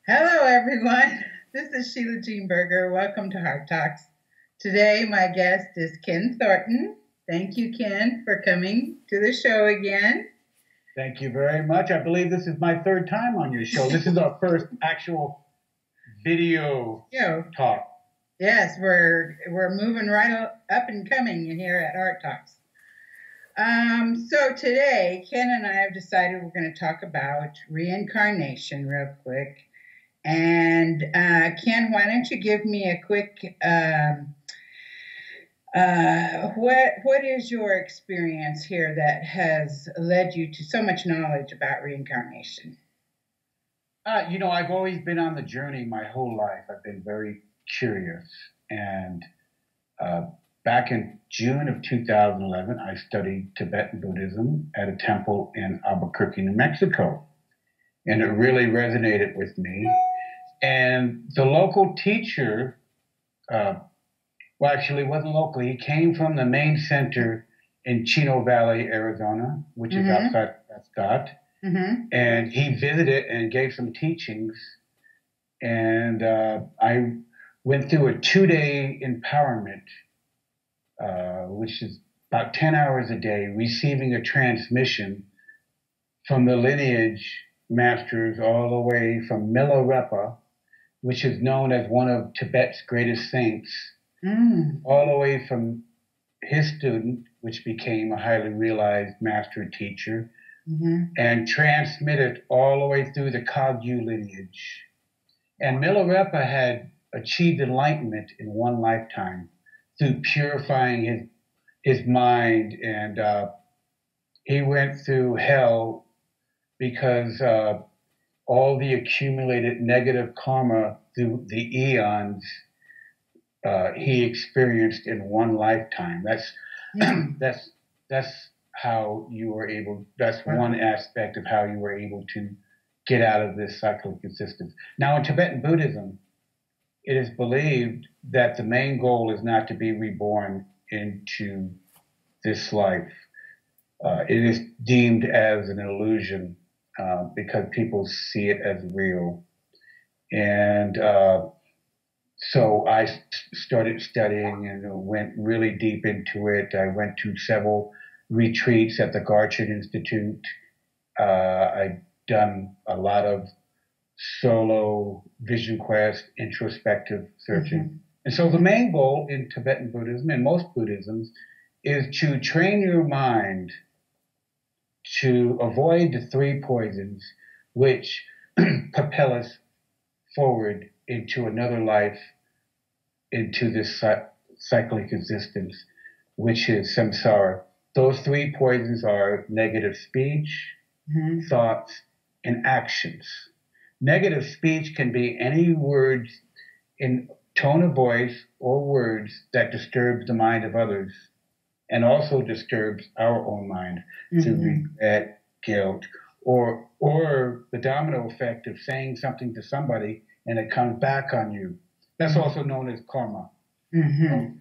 Hello, everyone. This is Sheila Burgher. Welcome to Heart Talks. Today, my guest is Ken Thornton. Thank you, Ken, for coming to the show again. Thank you very much. I believe this is my third time on your show. This is our first actual video talk. Yes, we're moving right up and coming here at Heart Talks. So today, Ken and I have decided we're going to talk about reincarnation real quick. And Ken, why don't you give me a quick, what is your experience here that has led you to so much knowledge about reincarnation? I've always been on the journey my whole life. I've been very curious. And back in June of 2011, I studied Tibetan Buddhism at a temple in Albuquerque, New Mexico. And it really resonated with me. And the local teacher, actually, it wasn't local. He came from the main center in Chino Valley, Arizona, which is outside Prescott. And he visited and gave some teachings. And I went through a 2-day empowerment, which is about 10 hours a day, receiving a transmission from the lineage masters all the way from Milarepa, which is known as one of Tibet's greatest saints, all the way from his student, which became a highly realized master teacher, and transmitted all the way through the Kagyu lineage. And Milarepa had achieved enlightenment in one lifetime through purifying his mind, and he went through hell because all the accumulated negative karma through the eons he experienced in one lifetime. That's how you were able. That's one aspect of how you were able to get out of this cyclic existence. Now, in Tibetan Buddhism, it is believed that the main goal is not to be reborn into this life. It is deemed as an illusion because people see it as real. And so I started studying and went really deep into it. I went to several retreats at the Garchin Institute. I've done a lot of solo vision quest, introspective searching. And so the main goal in Tibetan Buddhism and most Buddhisms is to train your mind to avoid the 3 poisons which propel us forward into another life, into this cyclic existence, which is samsara. Those 3 poisons are negative speech, thoughts, and actions. Negative speech can be any words in tone of voice or words that disturbs the mind of others, and also disturbs our own mind through regret, guilt, or the domino effect of saying something to somebody and it comes back on you. That's also known as karma. Okay.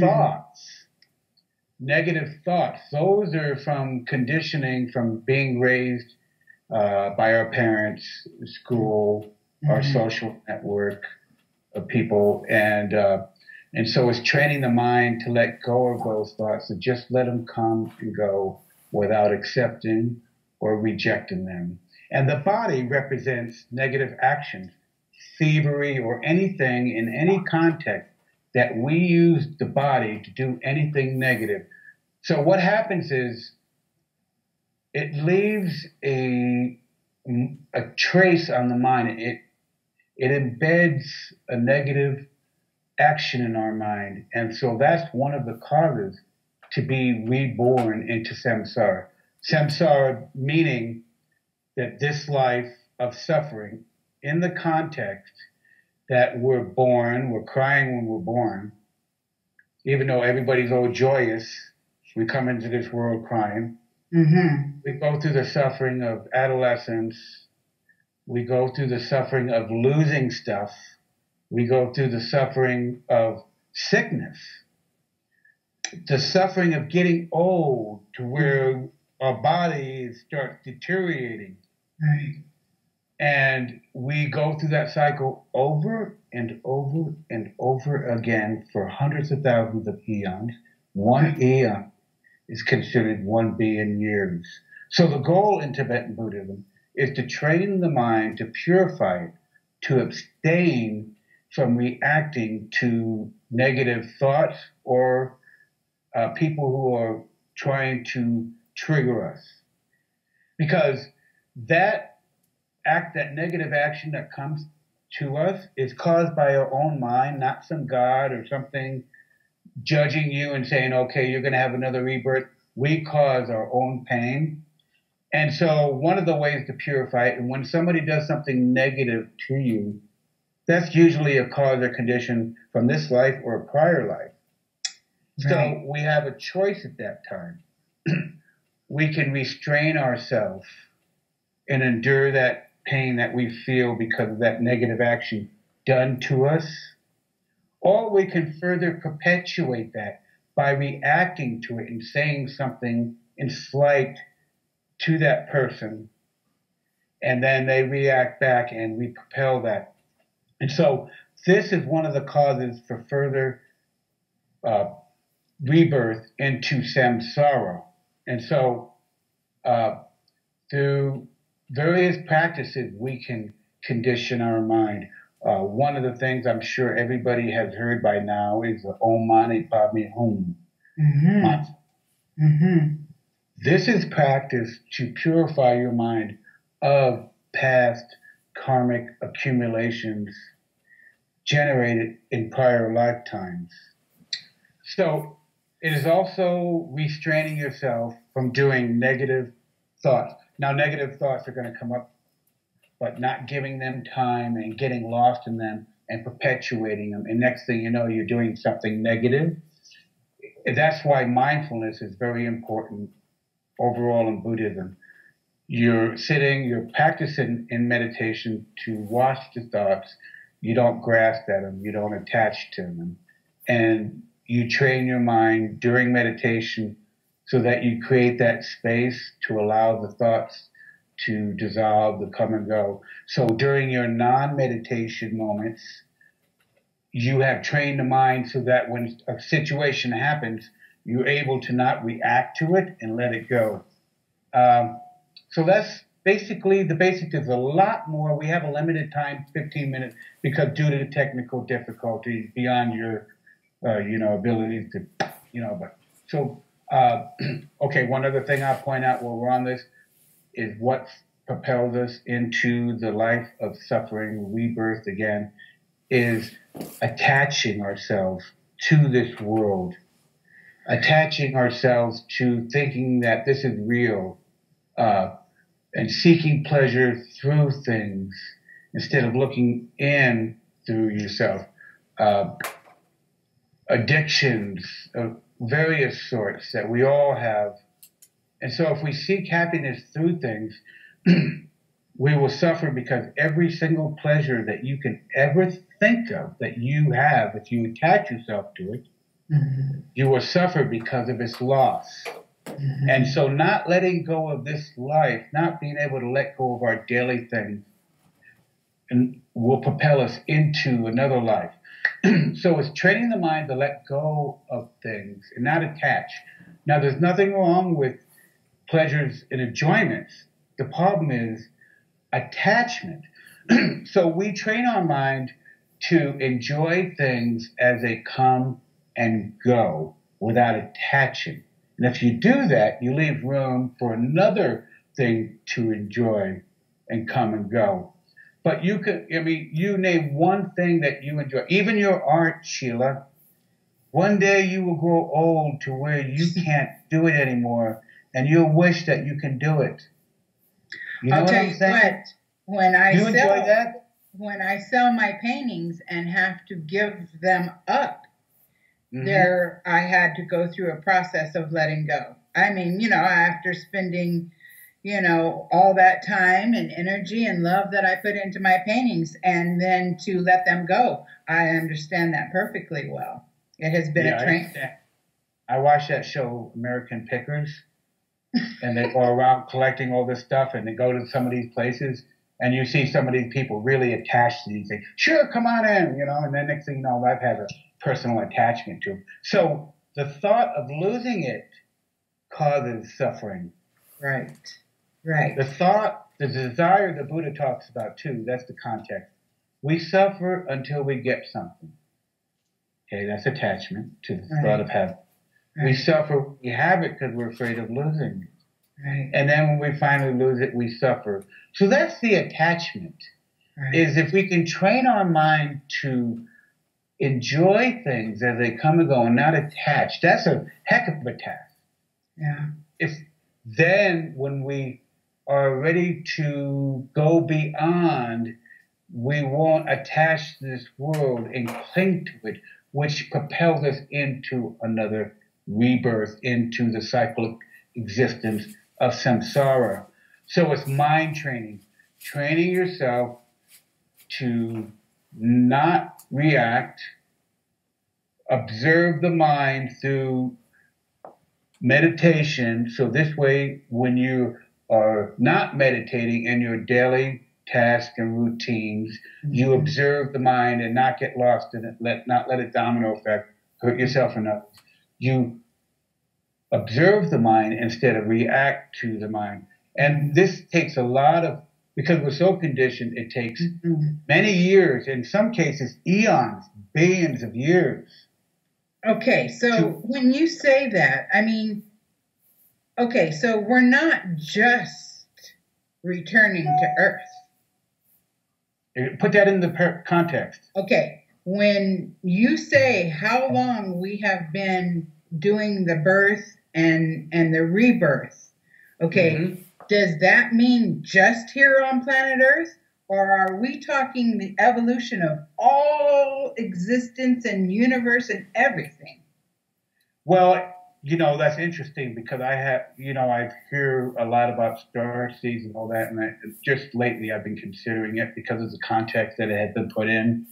Thoughts, negative thoughts, those are from conditioning, from being raised by our parents, school, our social network of people, and so it's training the mind to let go of those thoughts, to just let them come and go without accepting or rejecting them. And the body represents negative actions, thievery, or anything in any context that we use the body to do anything negative. So what happens is it leaves a trace on the mind. It embeds a negative action in our mind. And so that's one of the causes to be reborn into samsara. Samsara meaning that this life of suffering, in the context that we're born, we're crying when we're born, even though everybody's all joyous, we come into this world crying. We go through the suffering of adolescence. We go through the suffering of losing stuff. We go through the suffering of sickness, the suffering of getting old to where our body starts deteriorating. And we go through that cycle over and over and over again for hundreds of thousands of eons. One eon is considered 1 billion years. So the goal in Tibetan Buddhism is to train the mind, to purify it, to abstain from reacting to negative thoughts or people who are trying to trigger us. Because that negative action that comes to us is caused by our own mind, not some God or something judging you and saying, okay, you're going to have another rebirth. We cause our own pain. And so one of the ways to purify it, and when somebody does something negative to you, that's usually a cause or condition from this life or a prior life. Right. So we have a choice at that time. We can restrain ourselves and endure that pain that we feel because of that negative action done to us, or we can further perpetuate that by reacting to it and saying something in slight to that person, and then they react back and we propel that. And so this is one of the causes for further rebirth into samsara. And so through various practices, we can condition our mind. One of the things I'm sure everybody has heard by now is the Om Mani Padme Hum. Mm-hmm. Mm-hmm. This is practice to purify your mind of past karmic accumulations generated in prior lifetimes. So it is also restraining yourself from doing negative thoughts. Now, negative thoughts are going to come up, but not giving them time and getting lost in them and perpetuating them. And next thing you know, you're doing something negative. That's why mindfulness is very important overall in Buddhism. You're practicing in meditation to watch the thoughts. You don't grasp at them. You don't attach to them. And you train your mind during meditation so that you create that space to allow the thoughts to dissolve, to come and go. So during your non-meditation moments, you have trained the mind so that when a situation happens, you're able to not react to it and let it go. So that's basically the basics. There's a lot more. We have a limited time, 15 minutes, because due to the technical difficulties beyond your, abilities to, but so. Okay, one other thing I'll point out while we're on this is what propels us into the life of suffering, rebirth again, is attaching ourselves to this world, attaching ourselves to thinking that this is real, and seeking pleasure through things instead of looking in through yourself. Addictions of various sorts that we all have. And so if we seek happiness through things, we will suffer because every single pleasure that you can ever think of that you have, if you attach yourself to it, mm-hmm. you will suffer because of its loss. Mm-hmm. And so not letting go of this life, not being able to let go of our daily things, and will propel us into another life. So it's training the mind to let go of things and not attach. Now, there's nothing wrong with pleasures and enjoyments. The problem is attachment. So we train our mind to enjoy things as they come and go without attaching. And if you do that, you leave room for another thing to enjoy and come and go. But you name one thing that you enjoy, even your art, Sheila. One day you will grow old to where you can't do it anymore, and you'll wish that you can do it. You know I'll what tell I'm you saying? what, when I sell my paintings and have to give them up, mm-hmm. I had to go through a process of letting go. I mean, after spending all that time and energy and love that I put into my paintings, and then to let them go. I understand that perfectly well. It has been a train. I watched that show, American Pickers, and they go around collecting all this stuff, and they go to some of these places, And you see some of these people really attached to these things. Sure, come on in, and then next thing you know, I've had a personal attachment to them. So the thought of losing it causes suffering. Right. Right. The desire the Buddha talks about too, that's the context. We suffer until we get something. Okay, that's attachment to the thought of heaven. Right. We suffer, we have it because we're afraid of losing it. Right. And then when we finally lose it, we suffer. So that's the attachment, is if we can train our mind to enjoy things as they come and go and not attach. That's a heck of a task. Yeah. If then when we are ready to go beyond, we won't attach to this world and cling to it, which propels us into another rebirth, into the cycle of existence of samsara. So it's mind training, training yourself to not react, observe the mind through meditation. So this way, when you are not meditating in your daily tasks and routines, you observe the mind and not get lost in it, not let it domino effect, hurt yourself and others. You observe the mind instead of react to the mind. And this takes a lot of, because we're so conditioned, it takes many years, in some cases eons, billions of years. Okay, so when you say that, I mean, okay, so we're not just returning to Earth. Put that in the context. Okay, when you say how long we have been doing the birth and the rebirth, okay, does that mean just here on planet Earth? Or are we talking the evolution of all existence and universe and everything? Well, that's interesting because I hear a lot about star seeds and all that, and just lately I've been considering it because of the context that it had been put in,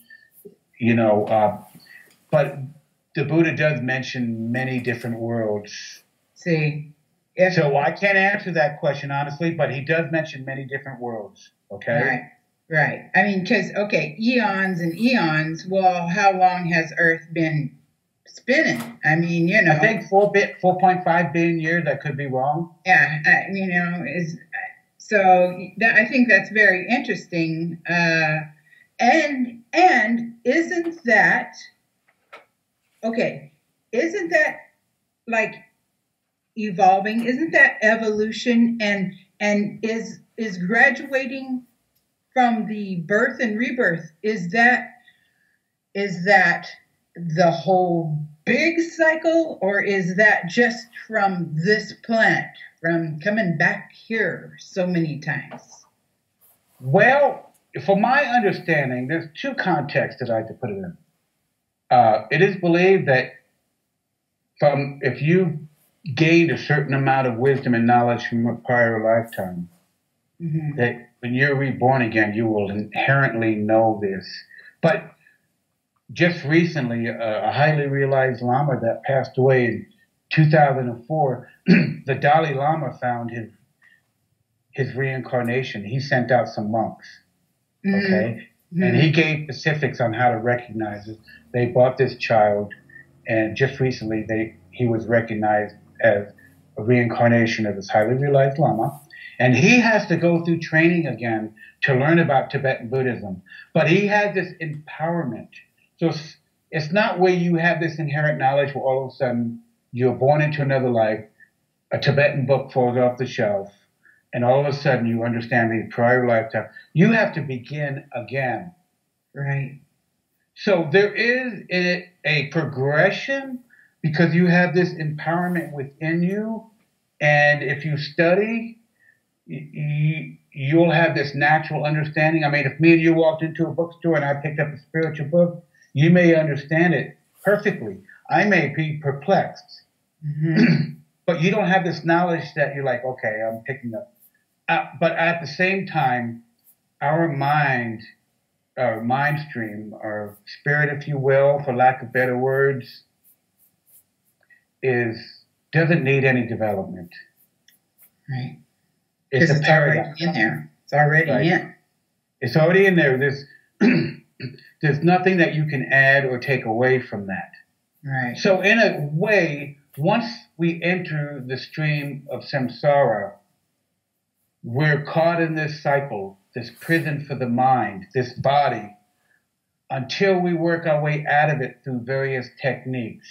but the Buddha does mention many different worlds. See? So I can't answer that question honestly, but he does mention many different worlds, okay? Right. I mean, because, eons and eons, well, how long has Earth been spinning? I mean, I think 4.5 billion years. I could be wrong. Yeah, I think that's very interesting. And isn't that like evolving? Isn't that evolution? And is graduating from the birth and rebirth, is that the whole big cycle, or is that just from this planet, from coming back here so many times? Well, from my understanding, there's two contexts that I like to put it in. It is believed that if you gained a certain amount of wisdom and knowledge from a prior lifetime, that when you're reborn again, you will inherently know this. But just recently, a highly realized Lama that passed away in 2004, the Dalai Lama found his reincarnation. He sent out some monks, okay? And he gave specifics on how to recognize it. They bought this child, and just recently he was recognized as a reincarnation of this highly realized Lama. And he has to go through training again to learn about Tibetan Buddhism. But he has this empowerment. So it's not where you have this inherent knowledge where all of a sudden you're born into another life, a Tibetan book falls off the shelf, and all of a sudden you understand the prior lifetime. You have to begin again. Right. So there is a progression because you have this empowerment within you. And if you study, you'll have this natural understanding. I mean, if me and you walked into a bookstore and I picked up a spiritual book, you may understand it perfectly. I may be perplexed. But you don't have this knowledge that you're like, okay, I'm picking up. But at the same time, our mind stream, our spirit, if you will, for lack of better words, doesn't need any development. Right. It's already in there. It's already in. It's already in there. There's nothing that you can add or take away from that. Right. So in a way, once we enter the stream of samsara, we're caught in this cycle, this prison for the mind, this body, until we work our way out of it through various techniques.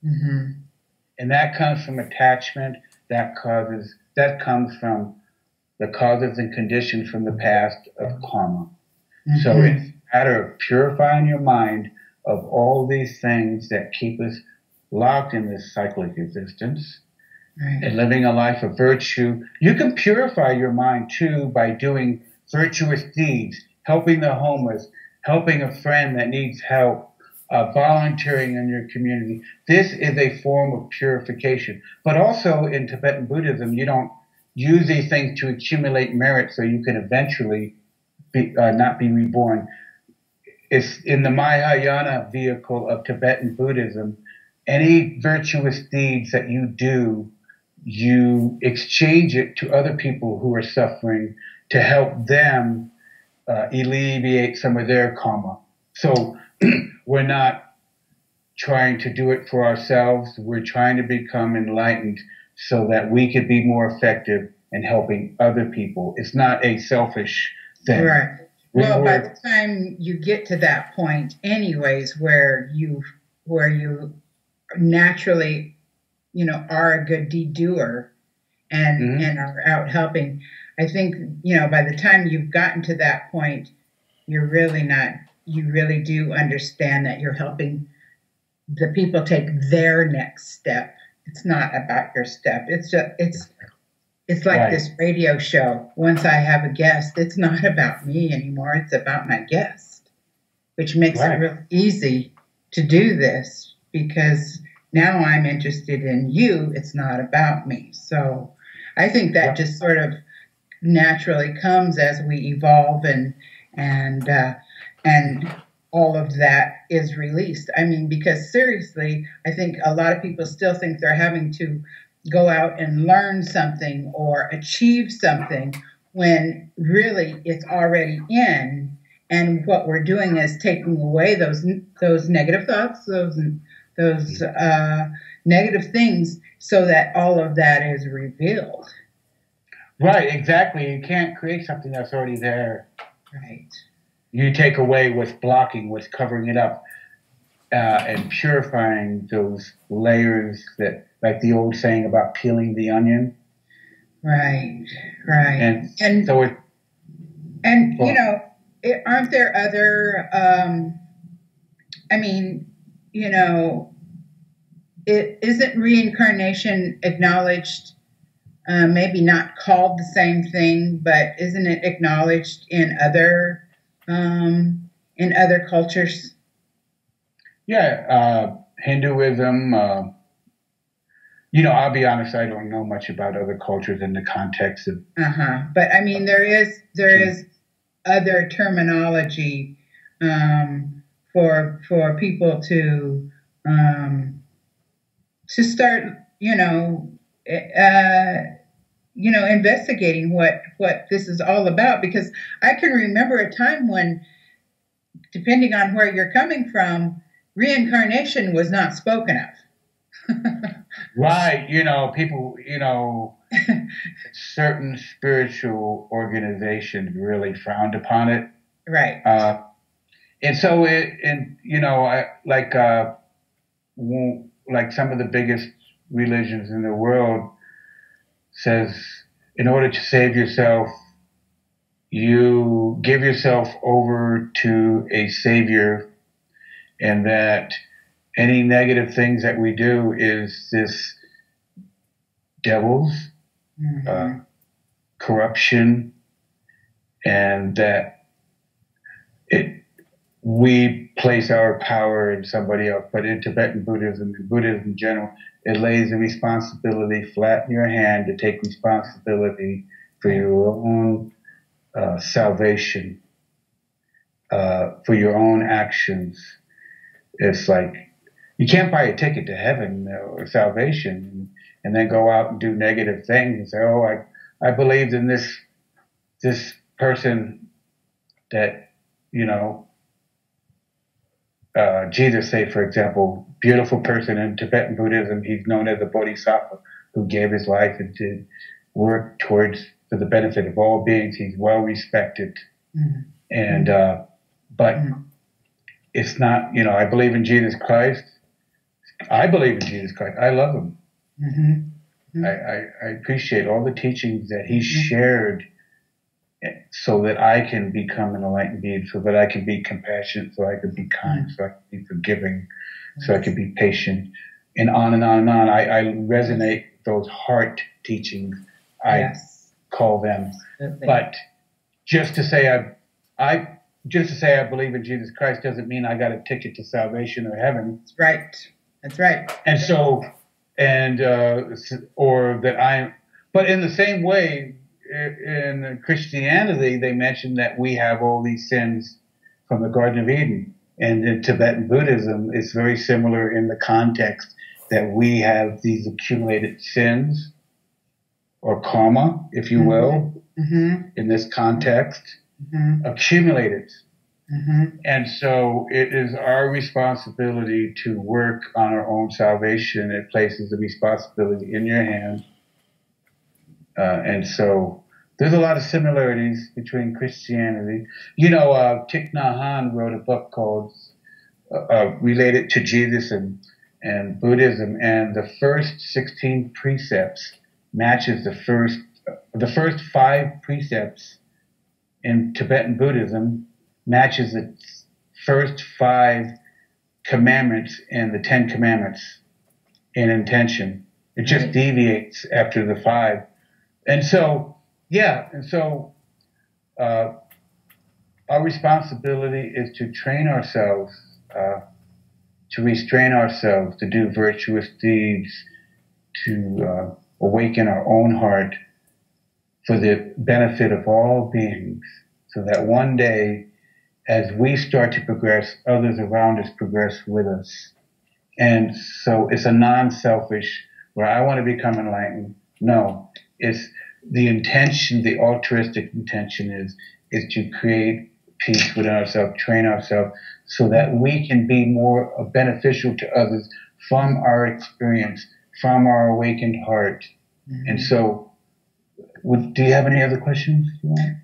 Mm-hmm. And that comes from attachment, that comes from the causes and conditions from the past of karma. Mm-hmm. So it's a matter of purifying your mind of all these things that keep us locked in this cyclic existence. Right. And living a life of virtue. You can purify your mind too by doing virtuous deeds, helping the homeless, helping a friend that needs help, volunteering in your community. This is a form of purification. But also in Tibetan Buddhism, you don't use these things to accumulate merit so you can eventually not be reborn. It's in the Mahayana vehicle of Tibetan Buddhism. Any virtuous deeds that you do, you exchange it to other people who are suffering to help them alleviate some of their karma. So we're not trying to do it for ourselves. We're trying to become enlightened so that we could be more effective in helping other people. It's not a selfish thing. Right. Well, by the time you get to that point anyways, where you naturally, are a good deed doer and are out helping, I think, by the time you've gotten to that point, you really do understand that you're helping the people take their next step. It's not about your step. It's like this radio show. Once I have a guest, it's not about me anymore. It's about my guest, which makes it real easy to do this because now I'm interested in you. It's not about me. So I think that just sort of naturally comes as we evolve and all of that is released. I mean, because seriously, I think a lot of people still think they're having to go out and learn something or achieve something when really it's already in. And what we're doing is taking away those negative thoughts, those negative things, so that all of that is revealed. Right, exactly. You can't create something that's already there. Right. You take away what's blocking, what's covering it up, and purifying those layers that, like the old saying about peeling the onion. Right, right. And so it. And aren't there other? It isn't reincarnation acknowledged. Maybe not called the same thing, but isn't it acknowledged in other cultures? Yeah, Hinduism. I'll be honest, I don't know much about other cultures in the context of. But I mean, there is other terminology for people to start, investigating what this is all about, because I can remember a time when, depending on where you're coming from, reincarnation was not spoken of. Right, people, certain spiritual organizations really frowned upon it. Right. And so like some of the biggest religions in the world says, in order to save yourself, you give yourself over to a savior, and that any negative things that we do is this devils, corruption, and that we place our power in somebody else. But in Tibetan Buddhism and Buddhism in general, it lays the responsibility flat in your hand to take responsibility for your own salvation, for your own actions. It's like you can't buy a ticket to heaven or salvation and then go out and do negative things and say, oh, I believed in this person that, you know, Jesus say, for example, beautiful person in Tibetan Buddhism, he's known as a bodhisattva who gave his life and did work towards for the benefit of all beings. He's well respected. Mm-hmm. And, but it's not, you know, I believe in Jesus Christ. I believe in Jesus Christ. I love him. Mm-hmm. I appreciate all the teachings that he shared so that I can become an enlightened being, so that I can be compassionate, so I can be kind, so I can be forgiving, so I can be patient, and on and on and on. I resonate with those heart teachings, I call them. Absolutely. But just to say I believe in Jesus Christ doesn't mean I got a ticket to salvation or heaven. That's right. That's right. And so, or that but in the same way, in Christianity, they mention that we have all these sins from the Garden of Eden. And in Tibetan Buddhism, it's very similar in the context that we have these accumulated sins, or karma, if you will, in this context, accumulated. And so it is our responsibility to work on our own salvation. It places the responsibility in your hands. And so there's a lot of similarities between Christianity. You know, Thich Nhat Hanh wrote a book called related to Jesus and Buddhism, and the first 16 precepts matches the first 5 precepts in Tibetan Buddhism matches the first 5 commandments in the 10 commandments in intention. It just deviates after the 5. And so, our responsibility is to train ourselves, to restrain ourselves, to do virtuous deeds, to awaken our own heart for the benefit of all beings, so that one day, as we start to progress, others around us progress with us. And so it's a non-selfish, where I want to become enlightened. No, it's the intention, the altruistic intention is to create peace within ourselves, train ourselves, so that we can be more beneficial to others from our experience, from our awakened heart. And so, do you have any other questions?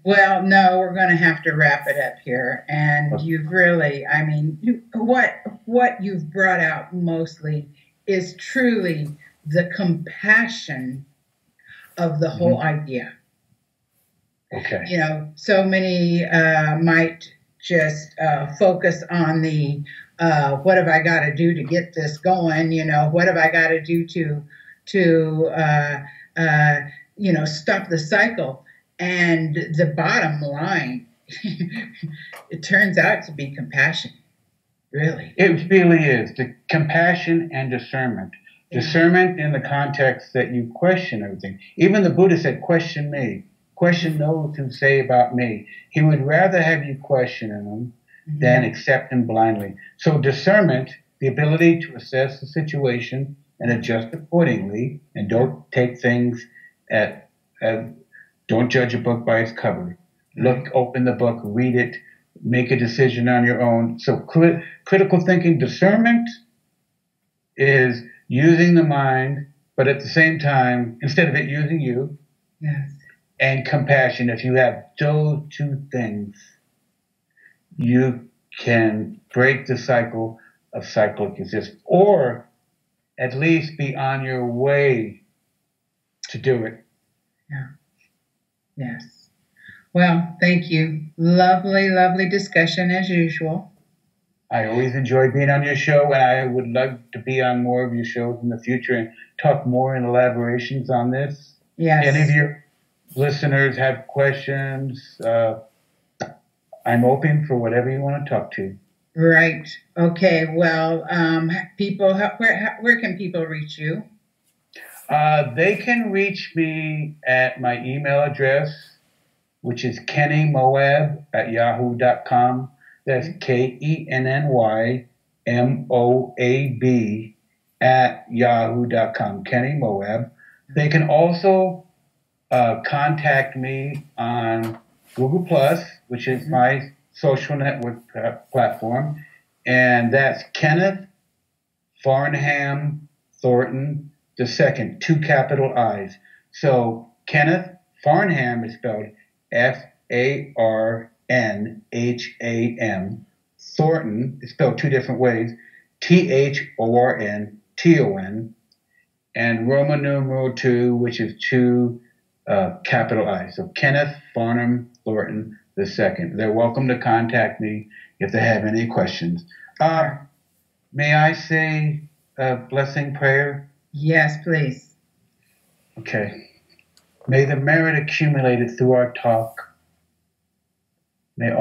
Well, no, we're going to have to wrap it up here. And you've really, I mean, what you've brought out mostly is truly the compassion of the whole idea. Okay. You know, so many might just focus on the what have I got to do to get this going? You know, what have I got to do to you know, stop the cycle? And the bottom line, it turns out to be compassion. Really, it really is the compassion and discernment. Discernment in the context that you question everything. Even the Buddha said, question me. Question those who say about me. He would rather have you questioning them than accept them blindly. So discernment, the ability to assess the situation and adjust accordingly, and don't take things don't judge a book by its cover. Open the book, read it, make a decision on your own. So critical thinking, discernment is using the mind, but at the same time, instead of it using you, and compassion. If you have those 2 things, you can break the cycle of cyclic existence, or at least be on your way to do it. Yeah. Yes. Well, thank you. Lovely, lovely discussion as usual. I always enjoy being on your show, and I would love to be on more of your shows in the future and talk more in elaborations on this. Yes. Any of your listeners have questions, I'm open for whatever you want to talk to. Right. Okay. Well, people, where can people reach you? They can reach me at my email address, which is kennymoab@yahoo.com. That's KENNYMOAB @yahoo.com. Kenny Moab. They can also contact me on Google Plus, which is my social network platform, and that's Kenneth Farnham Thornton II, 2 I's. So Kenneth Farnham is spelled Farnham. Thornton is spelled 2 different ways, Thornton, and Roman numeral 2, which is 2 I's. So Kenneth Farnham Thornton II. They're welcome to contact me if they have any questions. May I say a blessing prayer? Yes, please. Okay. May the merit accumulated through our talk, may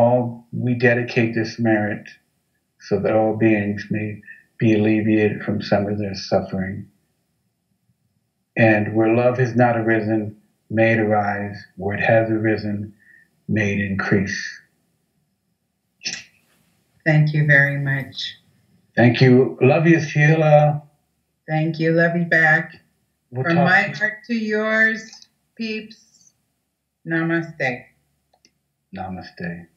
we dedicate this merit so that all beings may be alleviated from some of their suffering. And where love has not arisen, may it arise. Where it has arisen, may it increase. Thank you very much. Thank you. Love you, Sheila. Thank you. Love you back. From my heart to yours, peeps. Namaste. Namaste.